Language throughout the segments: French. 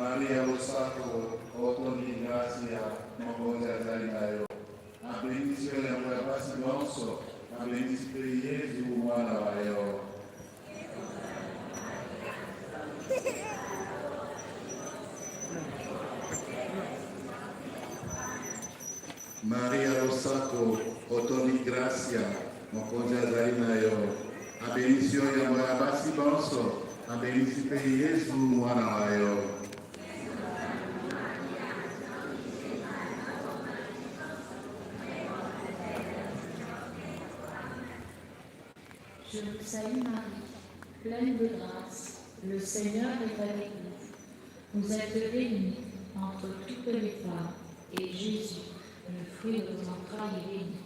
Maria lo Sacro, otto di grazia, magonza zainayo. A bendizione a voi abbassi nostro, a bendizione di Gesù, umana vaio. Maria lo Sacro, otto di grazia, magonza zainayo. A bendizione a voi abbassi nostro, a bendizione di Gesù, umana vaio. Je vous salue Marie, pleine de grâce, le Seigneur est avec vous. Vous êtes bénie entre toutes les femmes, et Jésus, le fruit de vos entrailles, est béni.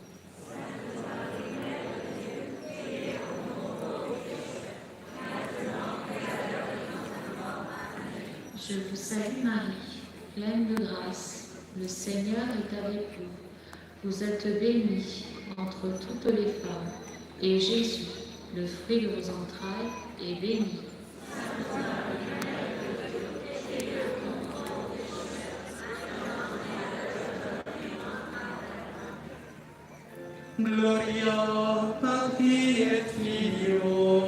Je vous salue Marie, pleine de grâce, le Seigneur est avec vous. Vous êtes bénie entre toutes les femmes, et Jésus, le fruit de vos entrailles, est béni. Gloria Patri et Filio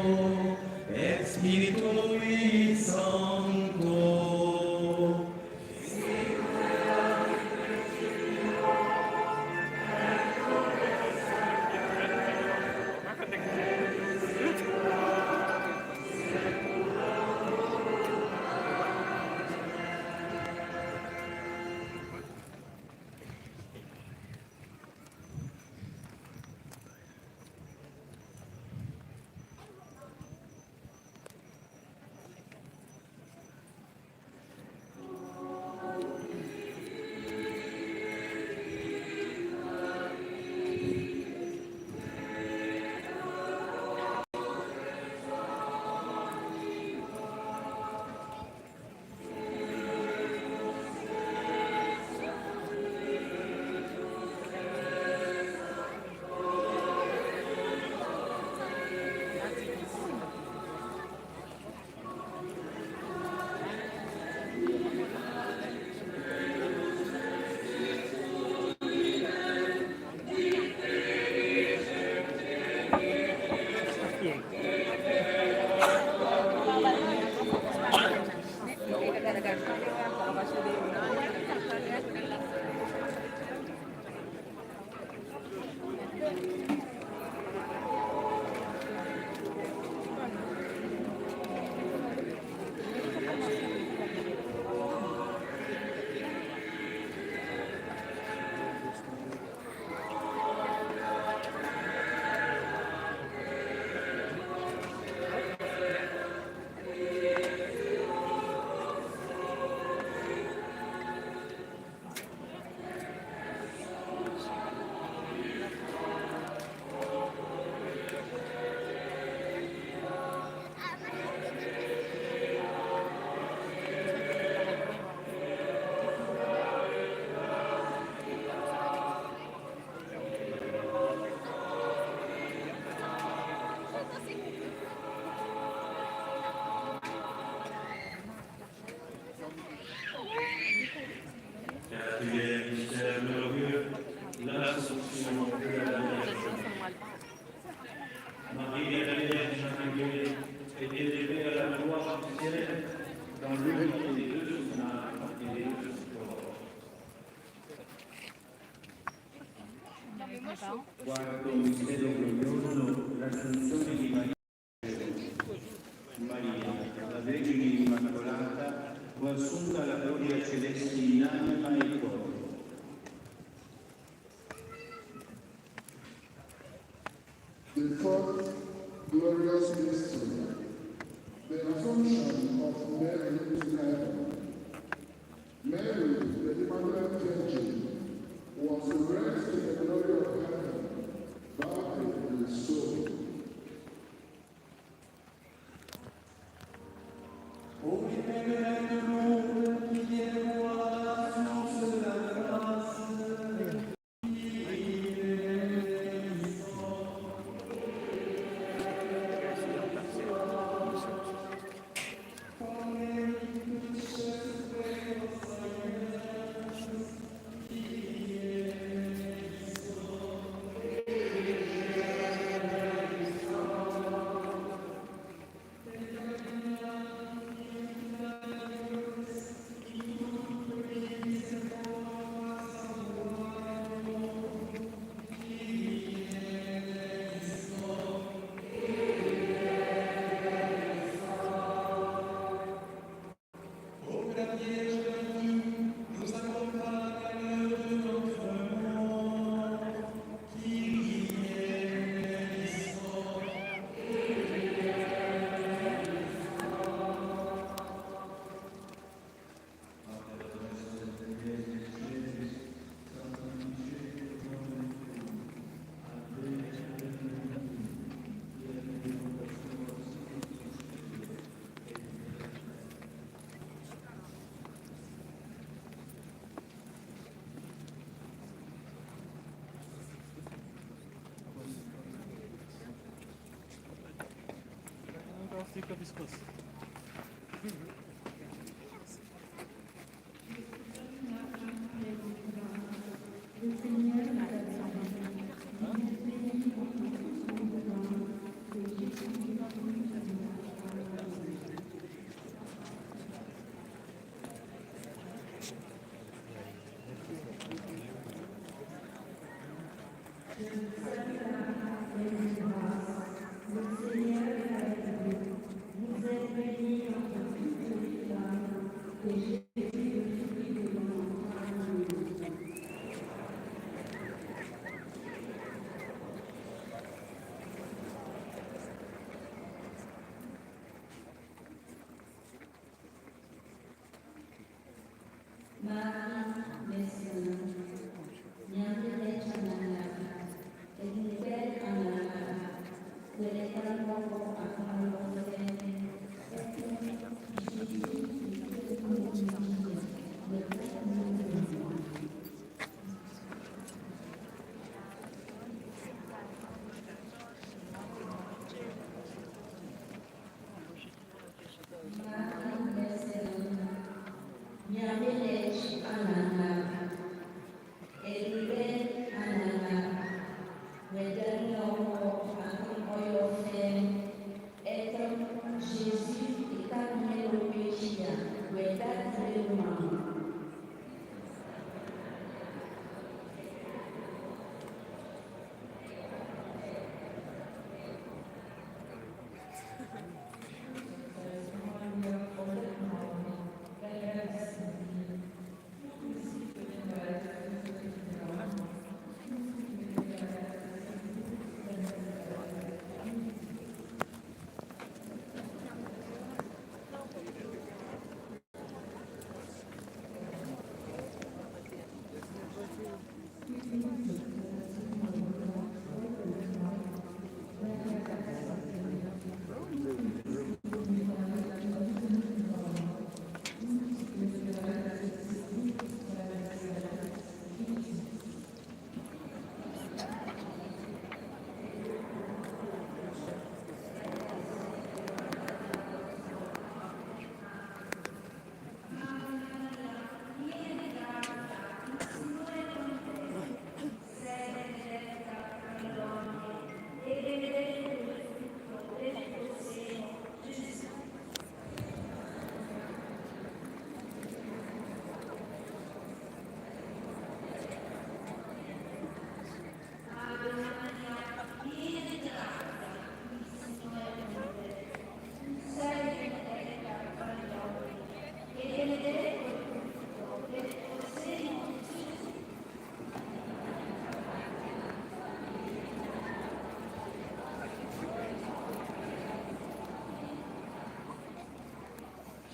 et Spiritui Sancto. Marie est la Vierge Immaculée est élevée à la gloire du ciel dans l'unité de son âme et de son corps. Quarto mistero glorioso, l'assunzione di Maria. Maria, la Vergine Immacolata, fu assunta alla gloria celeste in anima e corpo. The fourth glorious mystery, the Assumption of Mary into heaven. Mary, the Immaculate Virgin, was raised to the glory of heaven, body and soul.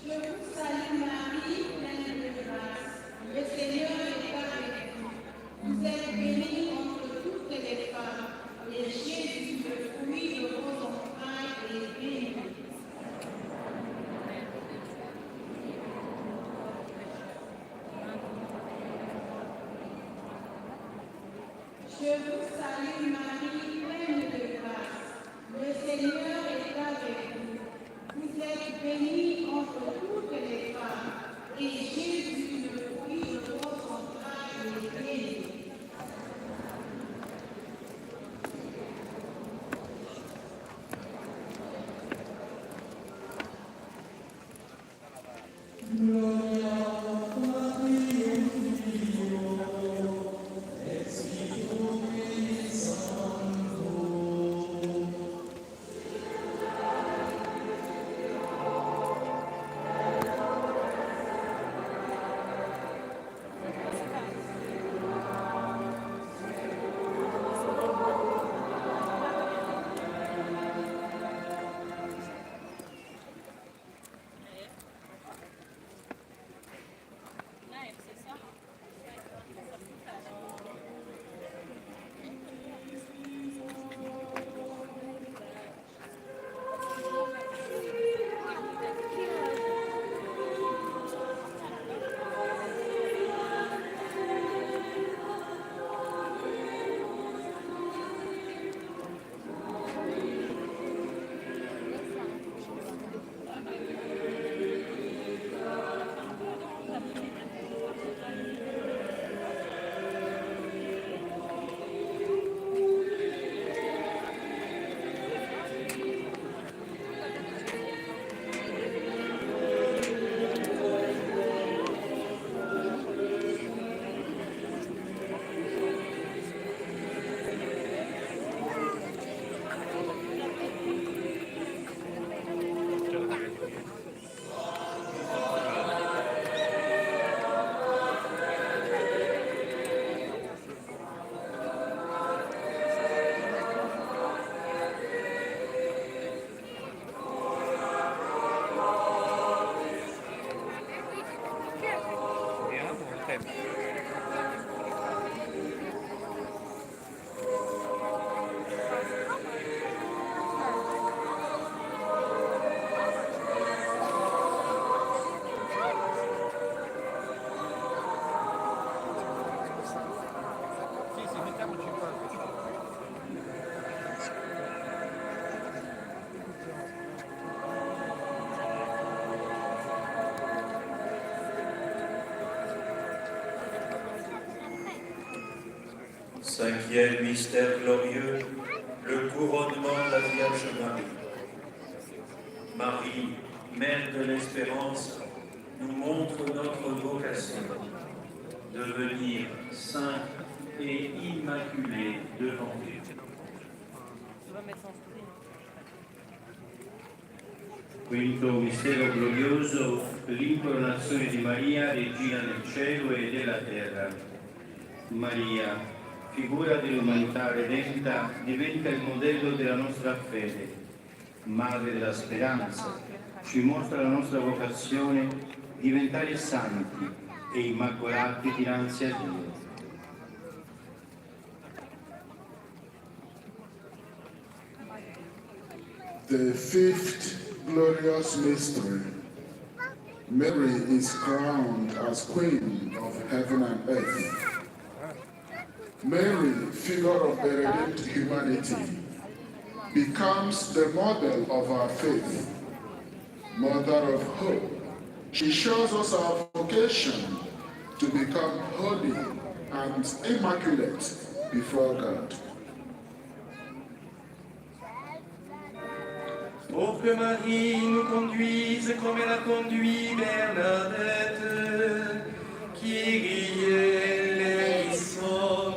Je vous salue Marie, pleine de grâce. Le Seigneur est avec vous. Vous êtes bénie entre toutes les femmes, et Jésus, le fruit de votre entrailles, est béni. Let's Cinquième mystère glorieux, le couronnement de la Vierge Marie. Marie, Mère de l'Espérance, nous montre notre vocation, devenir sainte et immaculée devant Dieu. Quinto mistero glorioso, l'incoronazione di Maria, regina del cielo e della terra. Maria, figura dell'umanità redenta, diventa il modello della nostra fede. Madre della speranza, ci mostra la nostra vocazione, diventare santi e immacolati dinanzi a Dio. The fifth glorious mystery. Mary is crowned as Queen of heaven and earth. Mary, figure of the redeemed humanity, becomes the model of our faith, mother of hope. She shows us our vocation to become holy and immaculate before God. Pour que Marie nous conduise comme elle a conduit Bernadette, Kyrie eleison.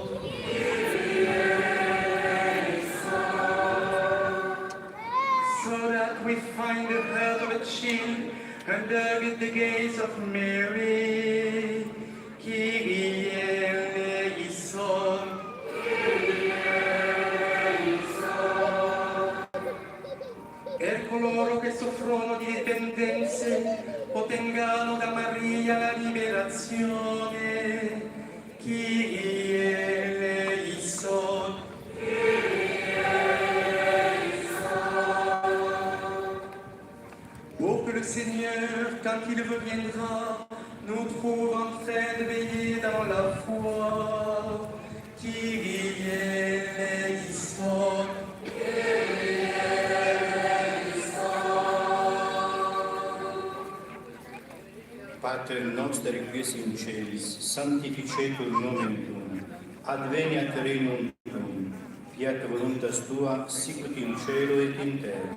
So that we find the heart of a child under the gaze of Mary, Kyrie eleison. Per coloro che soffrono di dipendenze ottengano da Maria la liberazione. Kyrie eleison. Pour que le Seigneur, quand il reviendra, nous trouve en train de veiller dans la foi. Kyrie eleison. Pater noster qui es in celis, sanctificetur nomen tuum, adveniat regnum tuum, fiat voluntas tua, sicut in cielo et in terra.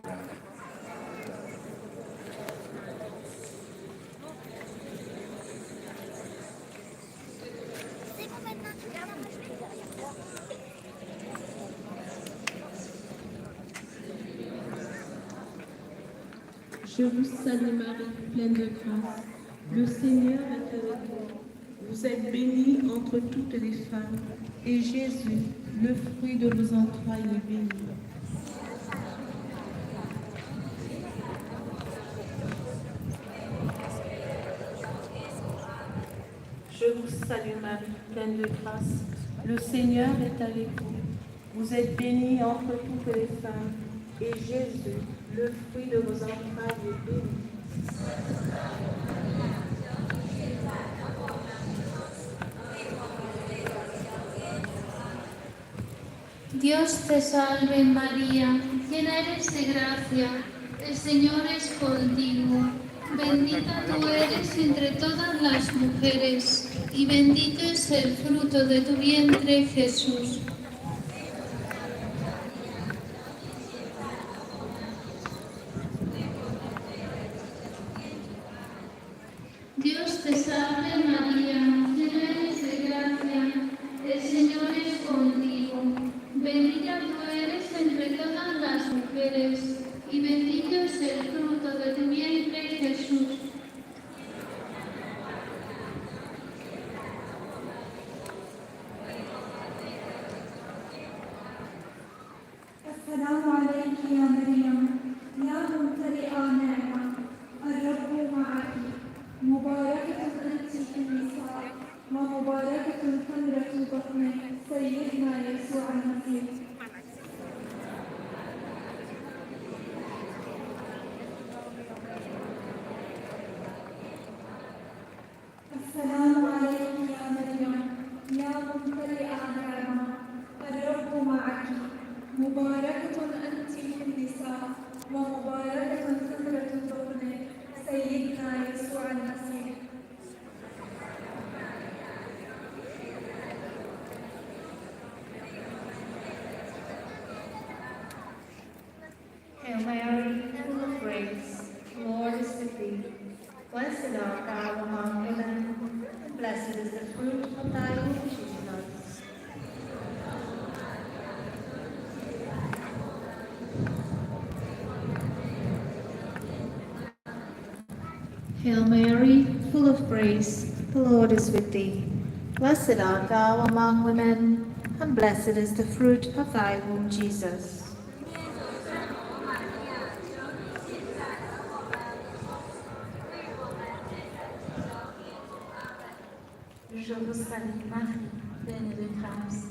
Je vous salue Marie, pleine de grâce. Le Seigneur est avec vous. Vous êtes bénie entre toutes les femmes, et Jésus, le fruit de vos entrailles, est béni. Je vous salue Marie, pleine de grâce. Le Seigneur est avec vous. Vous êtes bénie entre toutes les femmes, et Jésus, le fruit de vos entrailles, est béni. Dios te salve María, llena eres de gracia, el Señor es contigo. Bendita tú eres entre todas las mujeres, y bendito es el fruto de tu vientre, Jesús. Dios te salve María, llena eres de gracia, el Señor es contigo. Bendita tú eres entre todas las mujeres, y bendito es el fruto de tu vientre, Jesús. السلام عليك يا مريم يا ممتلئة نعمة الرب معك مباركة أنت في النساء ومباركة ثمرة بطنك سيدنا يسوع المسيح. السلام عليك يا مريم يا ممتلئة نعمة الرب معك مباركة أنت في النساء ومباركة ثمرة بطنك سيدنا يسوع المسيح. Blessed art thou among women, and blessed is the fruit of thy womb, Jesus. Hail Mary, full of grace, the Lord is with thee. Blessed art thou among women, and blessed is the fruit of thy womb, Jesus. Je vous salue Marie, pleine de grâce.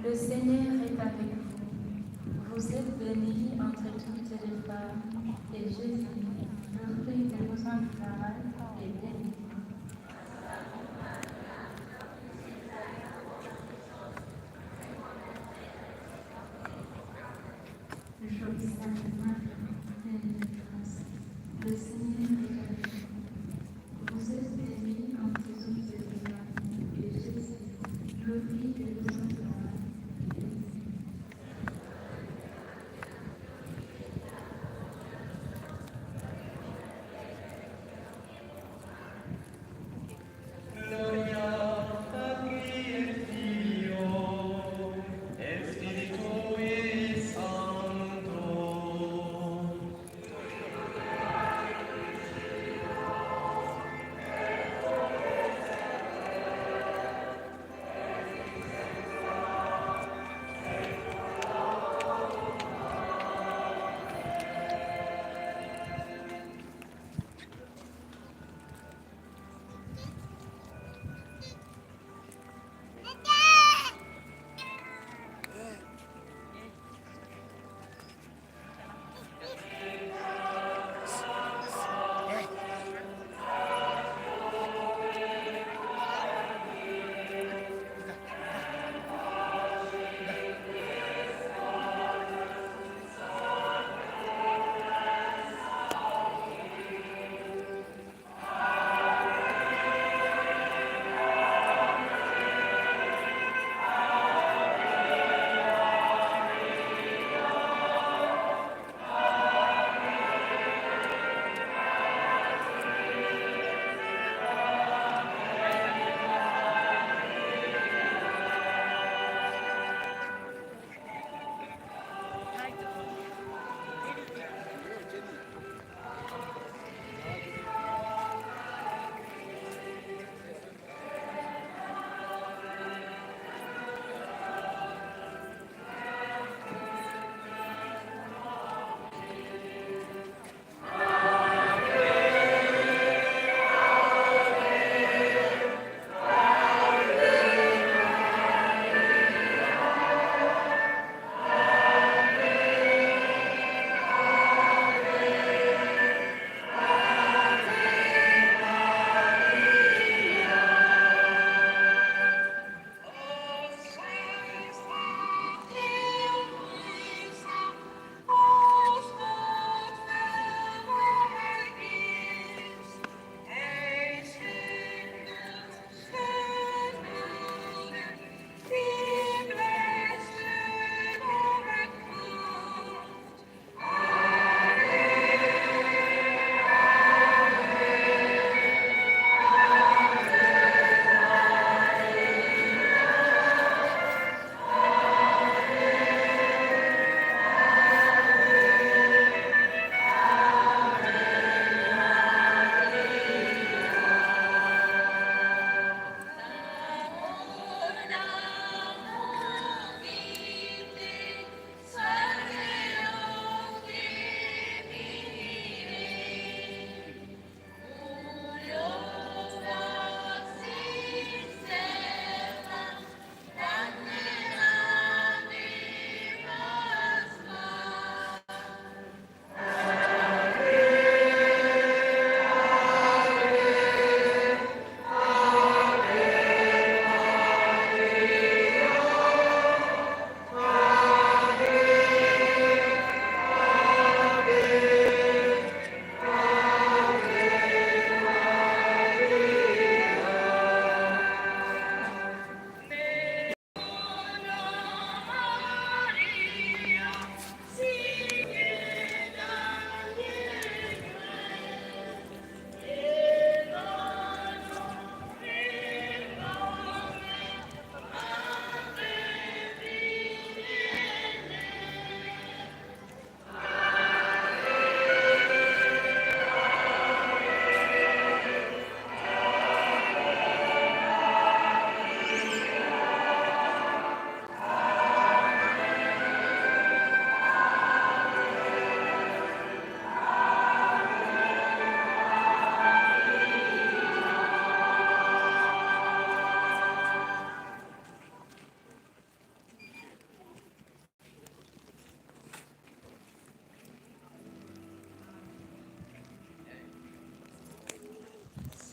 Le Seigneur est avec vous. Vous êtes bénie entre toutes les femmes, et Jésus, le fruit de vos entrailles, est béni. Je vous salue Marie, pleine de grâce. Le Seigneur est avec vous. Vous êtes bénie entre toutes les femmes, et Jésus, le fruit de vos entrailles, est béni.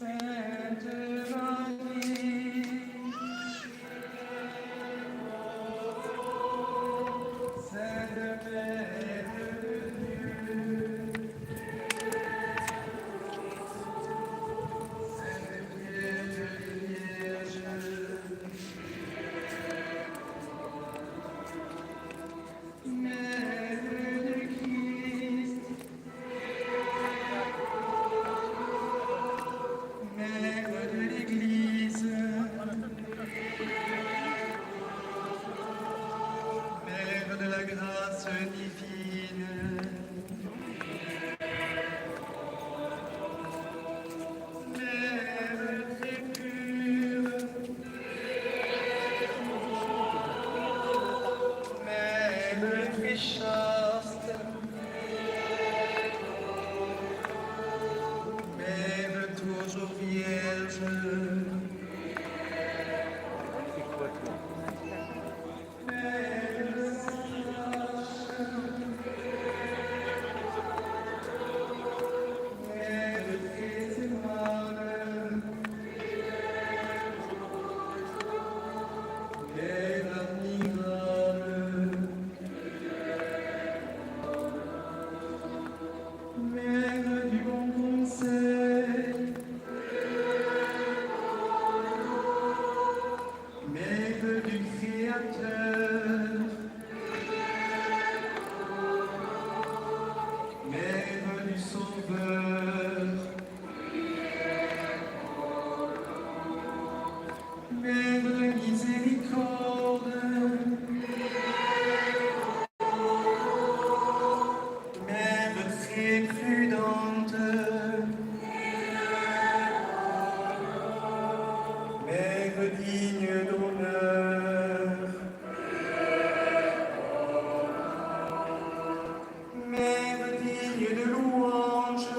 Sainte Marie, Sainte Mère de Dieu, Sainte Vierge, Mère de Christ, Mère de l'Église, Mère de la grâce divine, Mère très pure, Mère très chaste, Mère toujours vierge, Mère sache, Mère très aimable, Mère admirable, Mère du bon conseil, Mère du Créateur, Mère du Sauveur, Mère de miséricorde, Mère très prudente, Mère digne d'honneur, Mère digne de louange,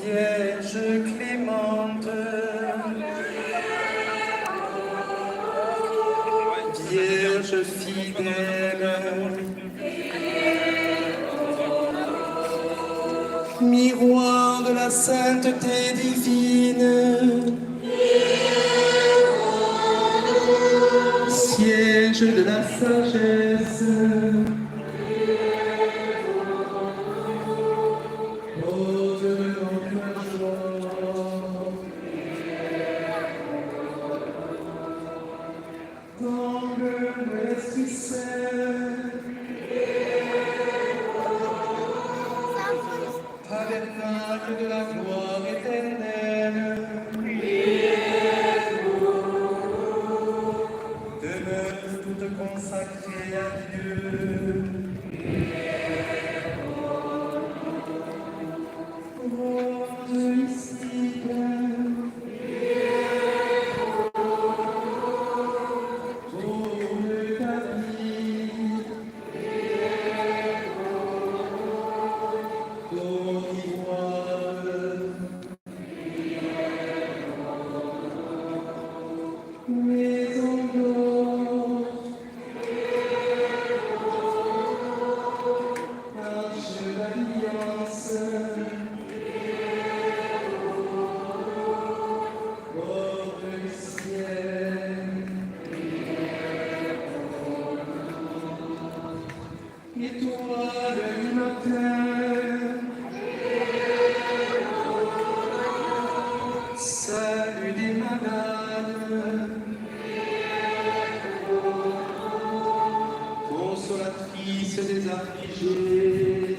Vierge clémente, Vierge fidèle, miroir de la sainteté divine, siège de la sagesse, cause de notre joie, temple de l'Esprit Saint, tabernacle de la gloire éternelle, demeure toute consacrée à Dieu. Rose mystique,Ôme David, Côte d'Ivoire, Maison d'or, Arche d'alliance, porte du ciel, étoile du matin, salut des malades, consolatrice des affligés,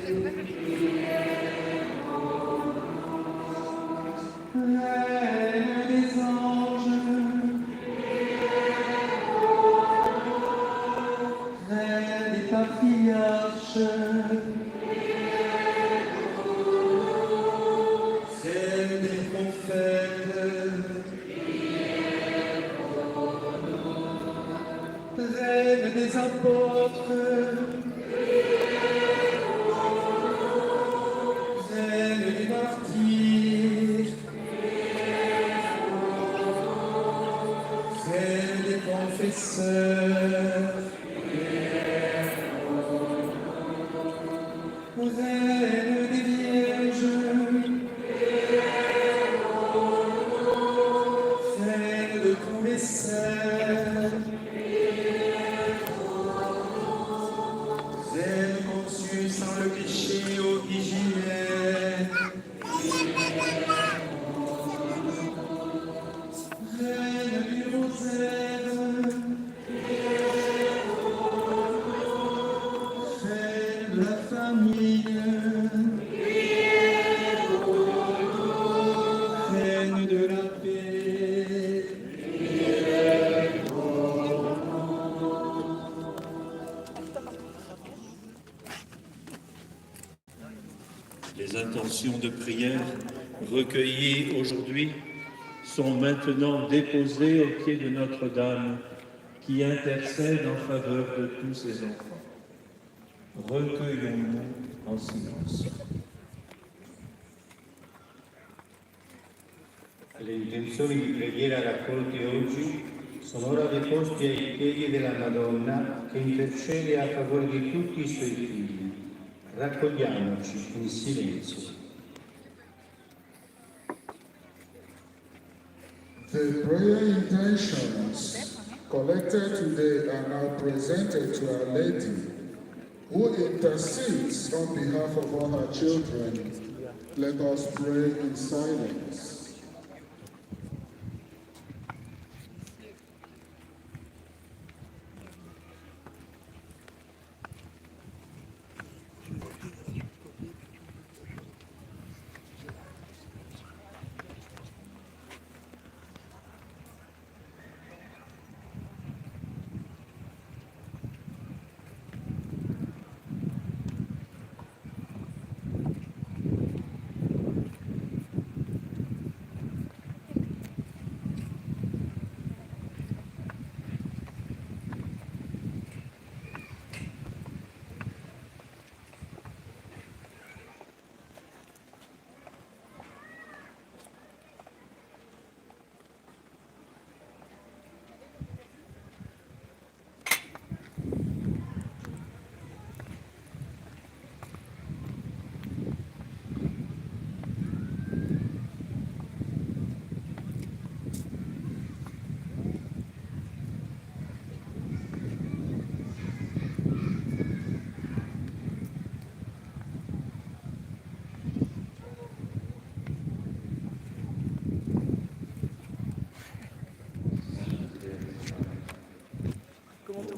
Reine des anges, Reine des patriarches, Reine des prophètes, Reine des apôtres, Reine des martyrs, Reine des confesseurs, Reine des péché originel. Reine du rosaire, reine de la famille, reine de la paix. Les intentions de prière recueillies aujourd'hui sont maintenant déposées au pied de Notre-Dame, qui intercède en faveur de tous ses enfants. Recueillons-nous en silence. Le intenzioni di preghiera raccolte oggi sono ora deposte ai piedi della Madonna che intercede a favore di tutti i suoi figli. Raccogliamoci in silenzio. The prayer intentions collected today are now presented to Our Lady, who intercedes on behalf of all her children. Let us pray in silence.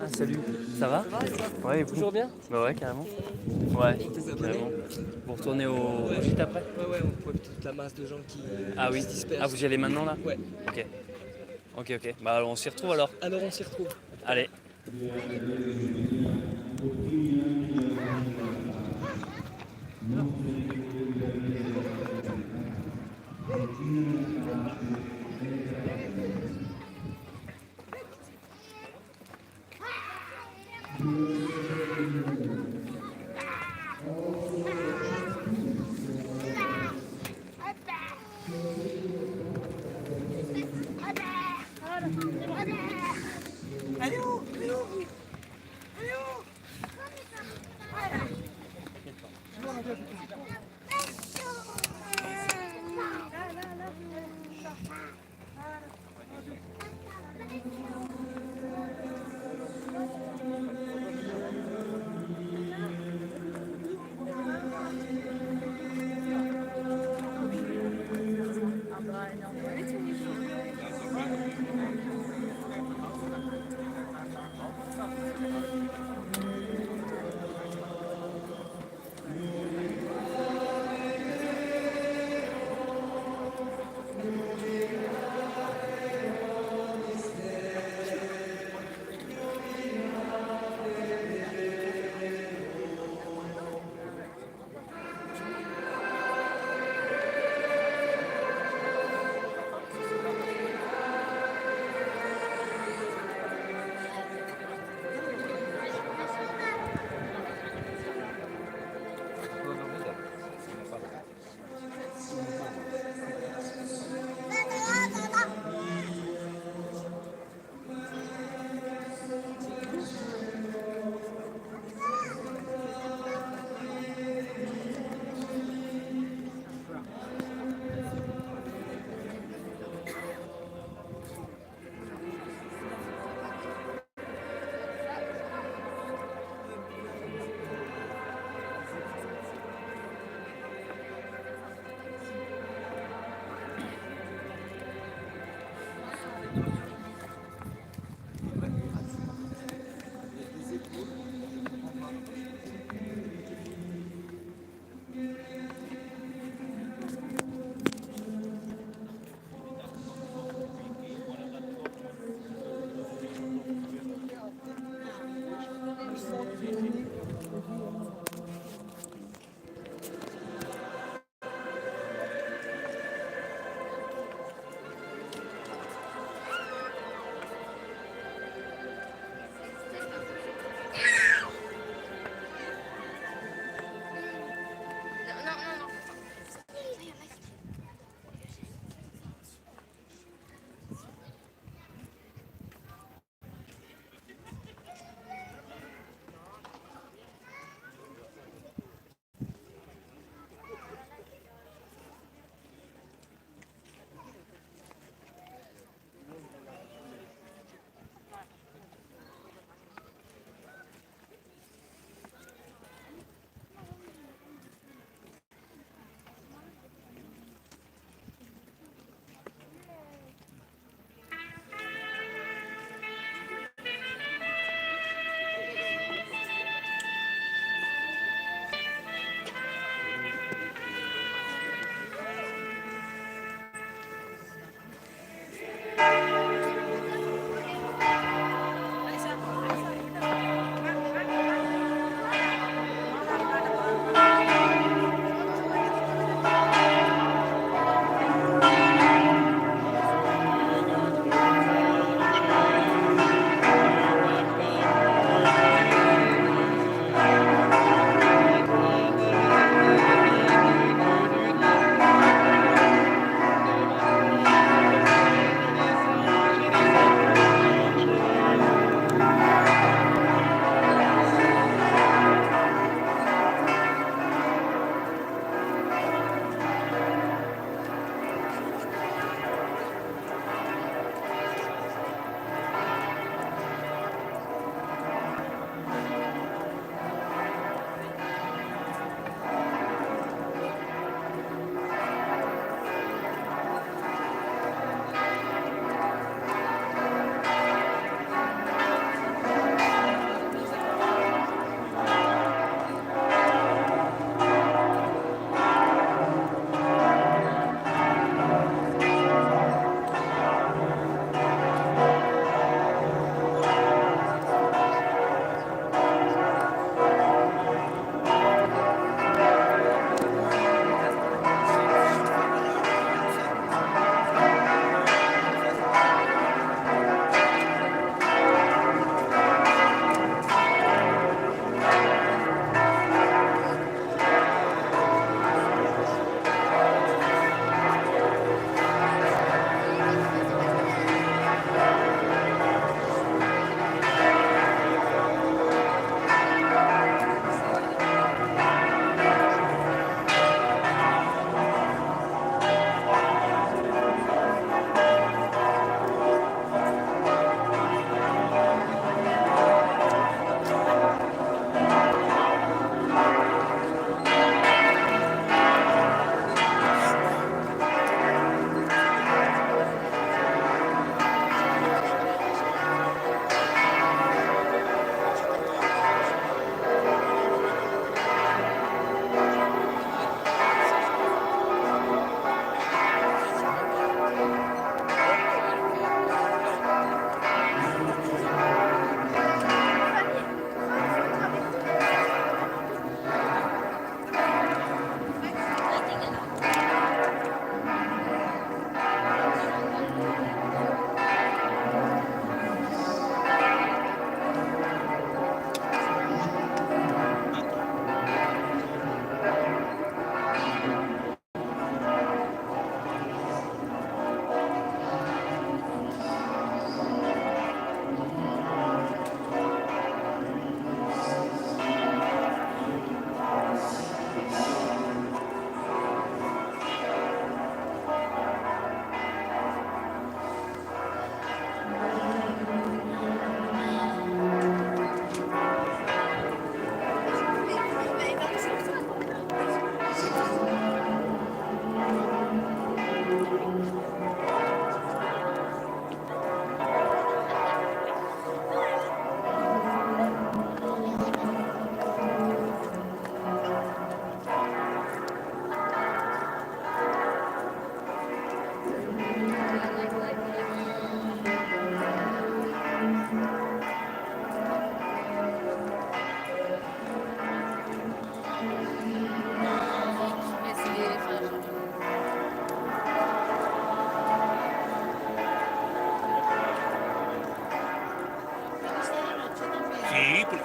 Ah salut, ça va? Ouais, et vous? Toujours bien? Bah ouais, carrément. Ouais, carrément. Vous retournez au gîte après? Ouais, on voit toute la masse de gens qui se dispersent. Ah, vous y allez maintenant là? Ouais. Ok. Bah alors, on s'y retrouve alors? Alors on s'y retrouve. Allez.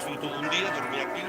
vissuto un día, dormí aquí.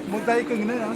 Mozaik gini ya.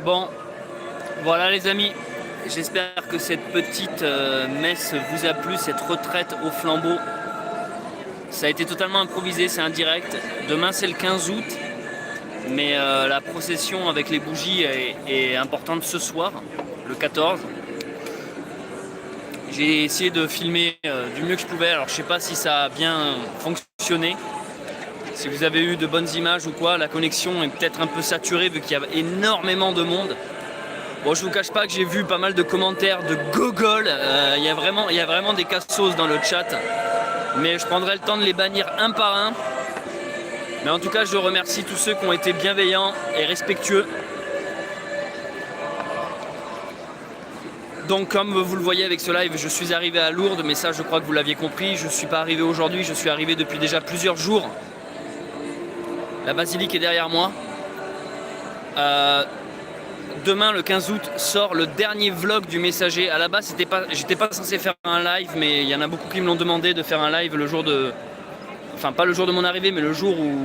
Bon, voilà les amis, j'espère que cette petite messe vous a plu, cette retraite au flambeau. Ça a été totalement improvisé, c'est un direct. Demain c'est le 15 août, mais la procession avec les bougies est importante ce soir, le 14. J'ai essayé de filmer du mieux que je pouvais, alors je sais pas si ça a bien fonctionné. Si vous avez eu de bonnes images ou quoi, la connexion est peut-être un peu saturée vu qu'il y a énormément de monde. Bon, je vous cache pas que j'ai vu pas mal de commentaires de gogol. Il y a vraiment des cassos dans le chat. Mais je prendrai le temps de les bannir un par un. Mais en tout cas, je remercie tous ceux qui ont été bienveillants et respectueux. Donc comme vous le voyez avec ce live, je suis arrivé à Lourdes, mais ça je crois que vous l'aviez compris. Je ne suis pas arrivé aujourd'hui, je suis arrivé depuis déjà plusieurs jours. La basilique est derrière moi. Demain, le 15 août, sort le dernier vlog du messager. À la base, j'étais pas censé faire un live, mais il y en a beaucoup qui me l'ont demandé de faire un live le jour de... Enfin, pas le jour de mon arrivée, mais le jour où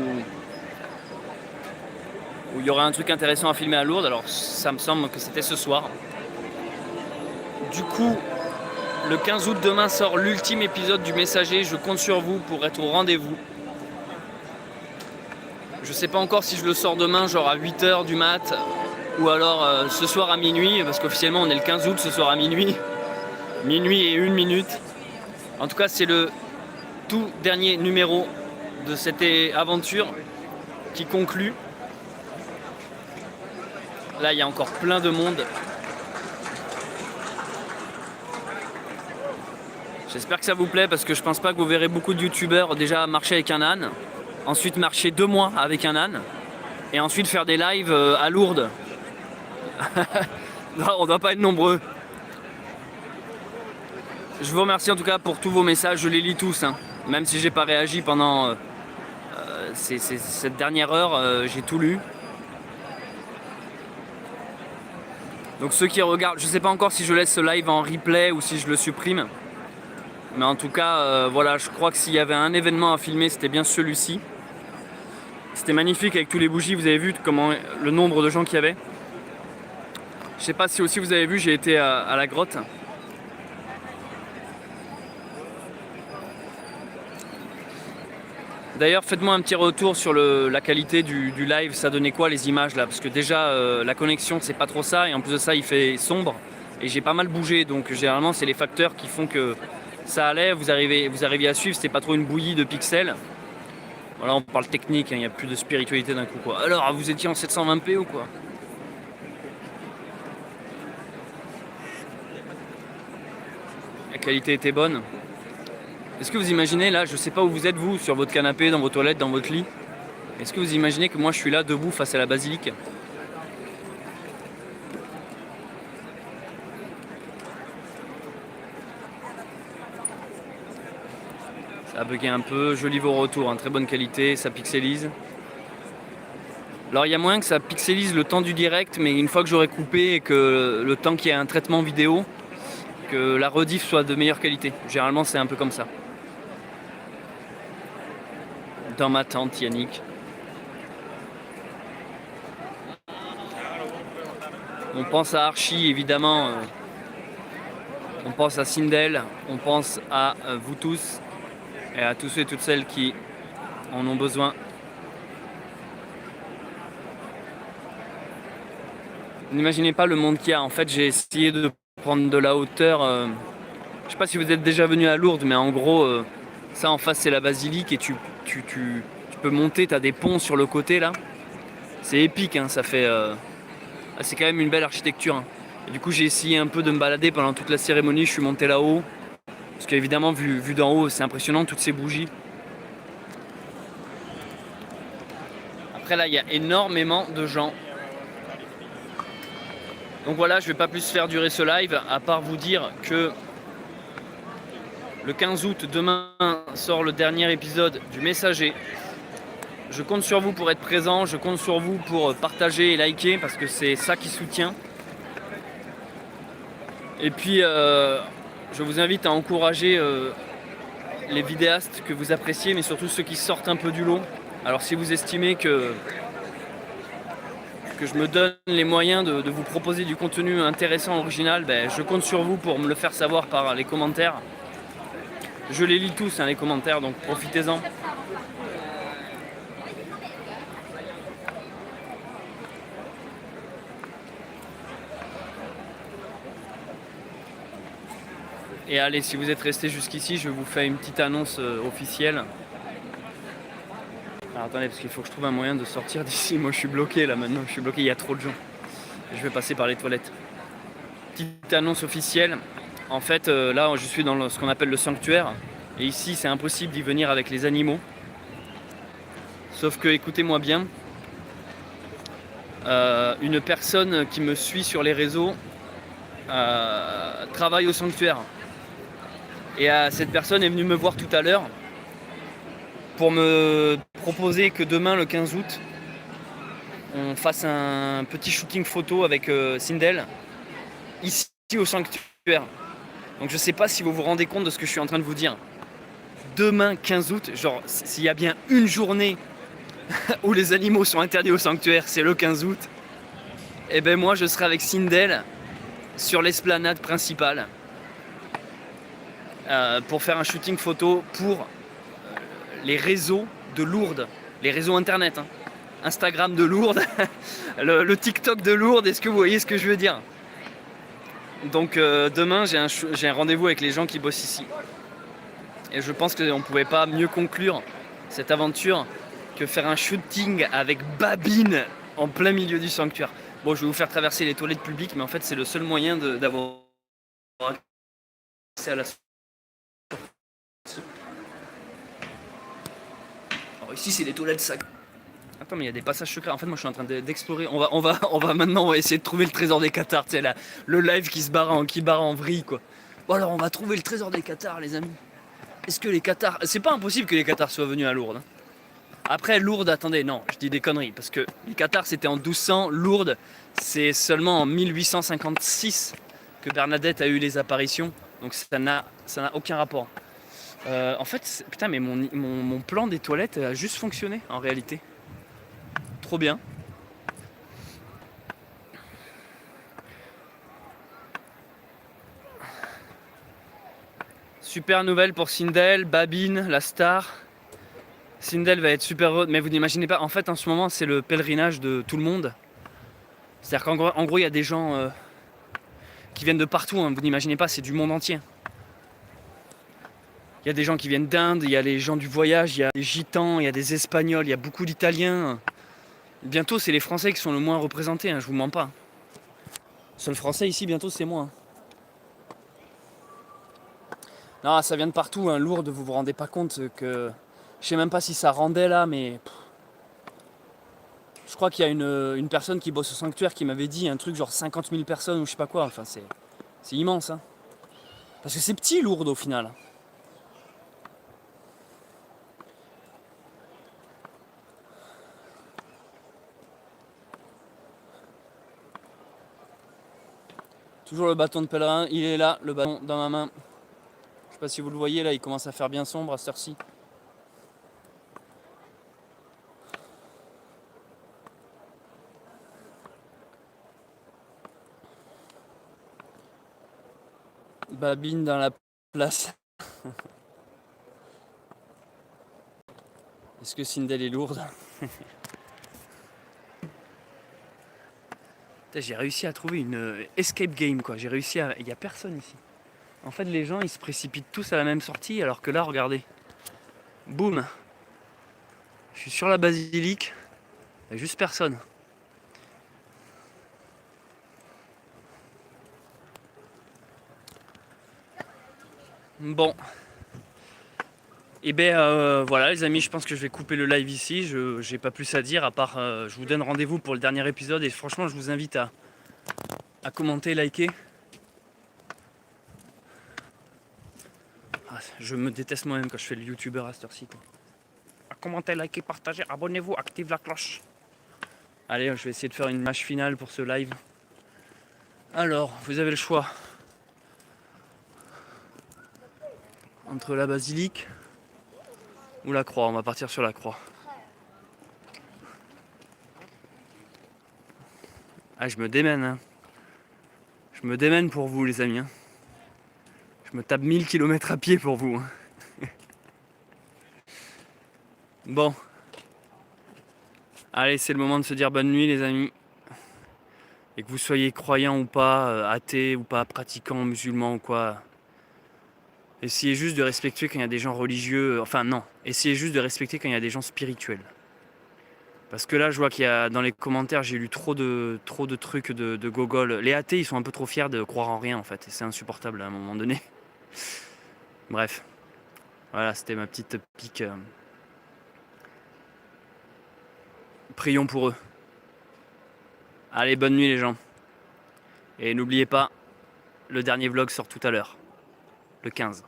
il y aura un truc intéressant à filmer à Lourdes. Alors, ça me semble que c'était ce soir. Du coup, le 15 août, demain, sort l'ultime épisode du messager. Je compte sur vous pour être au rendez-vous. Je sais pas encore si je le sors demain, genre à 8h du mat, ou alors ce soir à minuit, parce qu'officiellement on est le 15 août, ce soir à minuit. Minuit et 1 minute. En tout cas, c'est le tout dernier numéro de cette aventure qui conclut. Là, il y a encore plein de monde. J'espère que ça vous plaît parce que je pense pas que vous verrez beaucoup de youtubeurs déjà marcher avec un âne, ensuite marcher 2 mois avec un âne et ensuite faire des lives à Lourdes. Non, on doit pas être nombreux. Je vous remercie en tout cas pour tous vos messages, je les lis tous, hein. Même si j'ai pas réagi pendant cette dernière heure, j'ai tout lu. Donc ceux qui regardent, je sais pas encore si je laisse ce live en replay ou si je le supprime. Mais en tout cas, voilà, je crois que s'il y avait un événement à filmer, c'était bien celui-ci. C'était magnifique avec tous les bougies, vous avez vu comment le nombre de gens qu'il y avait. Je sais pas si aussi vous avez vu, j'ai été à la grotte. D'ailleurs, faites-moi un petit retour sur la qualité du live, ça donnait quoi les images là? Parce que déjà, la connexion, c'est pas trop ça, et en plus de ça, il fait sombre. Et j'ai pas mal bougé, donc généralement, c'est les facteurs qui font que ça allait, vous arriviez à suivre, c'était pas trop une bouillie de pixels. Voilà, on parle technique, il n'y a plus de spiritualité d'un coup, quoi. Alors, vous étiez en 720p ou quoi? La qualité était bonne. Est-ce que vous imaginez là, je sais pas où vous êtes vous, sur votre canapé, dans vos toilettes, dans votre lit. Est-ce que vous imaginez que moi je suis là debout face à la basilique? Ça a bugué un peu, je lis vos retours, hein, très bonne qualité, ça pixelise. Alors il y a moyen que ça pixelise le temps du direct, mais une fois que j'aurai coupé et que le temps qu'il y ait un traitement vidéo, que la rediff soit de meilleure qualité. Généralement c'est un peu comme ça. Dans ma tente, Yannick. On pense à Archie, évidemment. On pense à Sindel. On pense à vous tous. Et à tous ceux et toutes celles qui en ont besoin. Vous n'imaginez pas le monde qu'il y a. En fait, j'ai essayé de prendre de la hauteur. Je sais pas si vous êtes déjà venu à Lourdes, mais en gros, ça en face, c'est la basilique et tu peux monter, tu as des ponts sur le côté là. C'est épique, hein, ça fait. C'est quand même une belle architecture. Hein. Et du coup, j'ai essayé un peu de me balader pendant toute la cérémonie. Je suis monté là-haut. Parce qu'évidemment, vu d'en haut, c'est impressionnant, toutes ces bougies. Après là, il y a énormément de gens. Donc voilà, je vais pas plus faire durer ce live, à part vous dire que le 15 août, demain, sort le dernier épisode du Messager. Je compte sur vous pour être présent, je compte sur vous pour partager et liker, parce que c'est ça qui soutient. Et puis, je vous invite à encourager les vidéastes que vous appréciez, mais surtout ceux qui sortent un peu du lot. Alors si vous estimez que je me donne les moyens de vous proposer du contenu intéressant, original, ben, je compte sur vous pour me le faire savoir par les commentaires. Je les lis tous, hein, les commentaires, donc profitez-en. Et allez, si vous êtes resté jusqu'ici, je vous fais une petite annonce officielle. Alors attendez, parce qu'il faut que je trouve un moyen de sortir d'ici. Moi je suis bloqué là maintenant, je suis bloqué, il y a trop de gens. Je vais passer par les toilettes. Petite annonce officielle. En fait, là je suis dans ce qu'on appelle le sanctuaire. Et ici c'est impossible d'y venir avec les animaux. Sauf que, écoutez-moi bien, une personne qui me suit sur les réseaux travaille au sanctuaire. Et cette personne est venue me voir tout à l'heure pour me proposer que demain, le 15 août, on fasse un petit shooting photo avec Sindel, ici au sanctuaire. Donc je sais pas si vous vous rendez compte de ce que je suis en train de vous dire. Demain, 15 août, genre, s'il y a bien une journée où les animaux sont interdits au sanctuaire, c'est le 15 août. Et ben moi, je serai avec Sindel sur l'esplanade principale pour faire un shooting photo pour les réseaux de Lourdes, les réseaux internet, hein. Instagram de Lourdes, le TikTok de Lourdes, est-ce que vous voyez ce que je veux dire? Donc demain j'ai un rendez-vous avec les gens qui bossent ici. Et je pense qu'on ne pouvait pas mieux conclure cette aventure que faire un shooting avec Babine en plein milieu du sanctuaire. Bon, je vais vous faire traverser les toilettes publiques, mais en fait c'est le seul moyen d'avoir accès à la... Alors ici c'est les toilettes sac. Attends, mais il y a des passages secrets. En fait, moi je suis en train d'explorer. On va maintenant essayer de trouver le trésor des Cathares. Tu sais, le live qui barre en vrille, quoi. Bon, alors on va trouver le trésor des Cathares, les amis. Est-ce que les Cathares. C'est pas impossible que les Cathares soient venus à Lourdes. Après, Lourdes, attendez, non, je dis des conneries. Parce que les Cathares c'était en 1200. Lourdes, c'est seulement en 1856 que Bernadette a eu les apparitions. Donc ça n'a aucun rapport. En fait, putain, mais mon plan des toilettes a juste fonctionné en réalité. Trop bien. Super nouvelle pour Sindel, Babine, la star. Sindel va être super heureux, mais vous n'imaginez pas, en fait en ce moment c'est le pèlerinage de tout le monde. C'est-à-dire qu'en gros il y a des gens qui viennent de partout, hein. Vous n'imaginez pas, c'est du monde entier. Il y a des gens qui viennent d'Inde, il y a les gens du voyage, il y a des gitans, il y a des espagnols, il y a beaucoup d'italiens. Bientôt c'est les Français qui sont le moins représentés, hein, je vous mens pas. Seul Français ici bientôt c'est moi. Non, ça vient de partout, hein. Lourdes, vous vous rendez pas compte que... Je sais même pas si ça rendait là, mais... Je crois qu'il y a une personne qui bosse au sanctuaire qui m'avait dit un truc genre 50 000 personnes ou je sais pas quoi. Enfin, c'est immense, hein. Parce que c'est petit, Lourdes, au final. Toujours le bâton de pèlerin, il est là, le bâton dans ma main. Je sais pas si vous le voyez, là, il commence à faire bien sombre à cette heure-ci. Babine dans la place. Est-ce que Sindel est lourde? J'ai réussi à trouver une escape game, quoi. J'ai réussi à... Il n'y a personne ici. En fait, les gens, ils se précipitent tous à la même sortie, alors que là, regardez. Boum. Je suis sur la basilique. Il n'y a juste personne. Bon. Et ben voilà les amis, je pense que je vais couper le live ici. Je n'ai pas plus à dire à part je vous donne rendez-vous pour le dernier épisode et franchement je vous invite à commenter, liker. Ah, je me déteste moi-même quand je fais le youtubeur à cette heure-ci. À commenter, liker, partager, abonnez-vous, activez la cloche. Allez, je vais essayer de faire une match finale pour ce live. Alors, vous avez le choix entre la basilique ou la croix. On va partir sur la croix. Ah, je me démène, hein. Je me démène pour vous, les amis, hein. Je me tape 1000 km à pied pour vous, hein. Bon. Allez, c'est le moment de se dire bonne nuit, les amis. Et que vous soyez croyant ou pas, athée ou pas, pratiquant, musulman ou quoi. Essayez juste de respecter quand il y a des gens religieux. Enfin non, essayez juste de respecter quand il y a des gens spirituels. Parce que là, je vois qu'il y a dans les commentaires, j'ai lu trop de trucs de gogol. Les athées, ils sont un peu trop fiers de croire en rien en fait. Et c'est insupportable à un moment donné. Bref. Voilà, c'était ma petite pique. Prions pour eux. Allez, bonne nuit les gens. Et n'oubliez pas, le dernier vlog sort tout à l'heure. Le 15.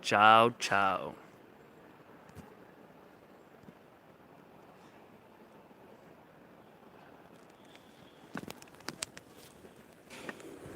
Ciao, ciao.